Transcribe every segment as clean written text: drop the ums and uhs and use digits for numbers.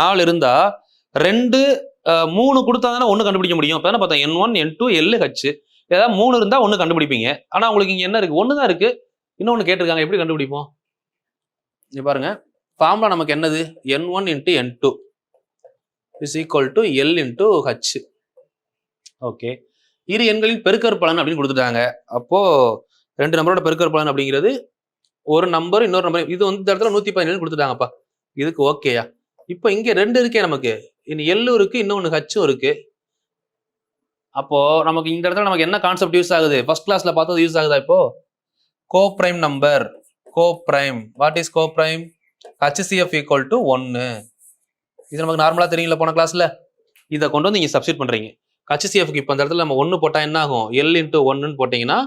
4 இருந்தா 2 3 கொடுத்தா தானே 1 கண்டுபிடிக்க முடியும். இப்போ தானே பார்த்தேன் N1 N2 LH ஏதாவது 3 இருந்தா 1 கண்டுபிடிப்பீங்க. ஆனா உங்களுக்கு இங்க என்ன இருக்கு? 1 தான் இருக்கு. இன்னொன்னு கேட்டிருக்காங்க, எப்படி கண்டுபிடிப்போம்? இங்க பாருங்க, ஃபார்முலா நமக்கு என்னது? N1 × N2 is equal to L × H. Okay, இரு எண்களின் பெருக்கற்பலன் அப்படின்னு கொடுத்துட்டாங்க. அப்போ 2 நம்பரோட பெருக்கற்பலன் அப்படிங்கிறது ஒரு நம்பர் இன்னொரு நம்பர், இது வந்து இந்த இடத்துல 117 கொடுத்துட்டாங்கப்பா. இதுக்கு ஓகேயா? இப்போ இங்க 2 இருக்கே நமக்கு, எல்லும் இருக்கு, இன்னொன்னு ஹச்சும் இருக்கு. அப்போ நமக்கு இந்த இடத்துல நமக்கு என்ன கான்செப்ட் யூஸ் ஆகுது? ஃபர்ஸ்ட் கிளாஸ்ல பார்த்தது யூஸ் ஆகுதா? இப்போ coprime number, coprime. What is coprime? HCF = 1. இது நமக்கு நார்மலா தெரியல போன கிளாஸ்ல. இதை கொண்டு வந்து நீங்க சப்ஸ்டிட் பண்றீங்க. HCFக்கு இப்போ அந்த இடத்துல நம்ம 1 போட்டா என்ன ஆகும்? L × 1ன்னு போட்டீங்கன்னா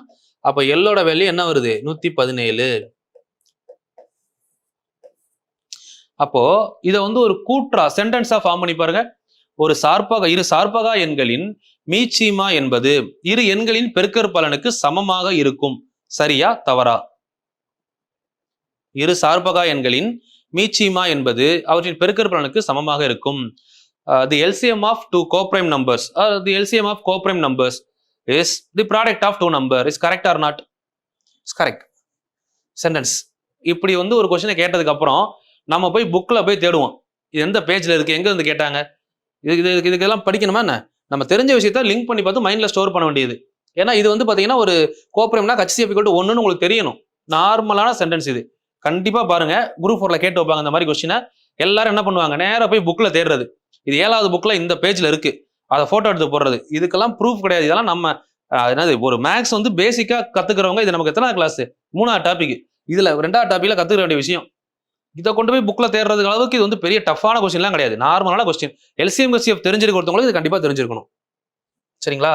அப்ப எல்லோட வேல்யூ என்ன வருது? 117. அப்போ இதை வந்து ஒரு கூற்றா சென்டென்ஸா ஃபார்ம் பண்ணி பாருங்க. ஒரு சார்பக இரு சார்பகா எண்களின் மீச்சிமா என்பது இரு எண்களின் பெருக்கற்பலனுக்கு சமமாக இருக்கும். சரியா தவறா? இரு சார்பகா எண்களின் மீச்சிமா என்பது அவற்றின் பெருக்கற்பலனுக்கு சமமாக இருக்கும். The LCM of two coprime numbers, the LCM of coprime numbers is the product of two numbers. Is correct or not? It's correct. Sentence. இப்படி வந்து ஒரு கொஸ்டினை கேட்டதுக்கு அப்புறம் நம்ம போய் புக்ல போய் தேடுவோம், இது எந்த பேஜ்ல இருக்கு, எங்க இருந்து கேட்டாங்க, இதுக்கெல்லாம் படிக்கணுமா என்ன? நம்ம தெரிஞ்ச விஷயத்த லிங்க் பண்ணி பார்த்து மைண்ட்ல ஸ்டோர் பண்ண வேண்டியது. ஏன்னா இது வந்து பாத்தீங்கன்னா ஒரு கோப்ரைம்னா HCF = 1ன்னு உங்களுக்கு தெரியணும். நார்மலான சென்டென்ஸ் இது. கண்டிப்பா பாருங்க, குரூப் 4ல கேட்டு வைப்பாங்க இந்த மாதிரி கொஸ்டினை. எல்லாரும் என்ன பண்ணுவாங்க? நேரா போய் புக்ல தேடுறது. இது 7வது புக்ல இந்த பேஜ்ல இருக்கு, அதை போட்டோ எடுத்து போடுறது. இதுக்கெல்லாம் ப்ரூஃப் கிடையாது. இதெல்லாம் நம்ம என்னது, ஒரு மேக்ஸ் வந்து பேசிக்கா கத்துக்கிறவங்க. இது நமக்கு எத்தனாவது கிளாஸ்? 3வது டாபிக். இதுல 2வது டாபிக்ல கத்துக்க வேண்டிய விஷயம். இதை கொண்டு போய் புக்ல தேடுறதுக்கு அளவுக்கு இது வந்து பெரிய டஃப்பான கொஸ்டின்லாம் கிடையாது. நார்மலான கொஸ்டின். LCM HCF தெரிஞ்சிருக்க ஒருத்தவங்களுக்கு இது கண்டிப்பா தெரிஞ்சிருக்கணும். சரிங்களா?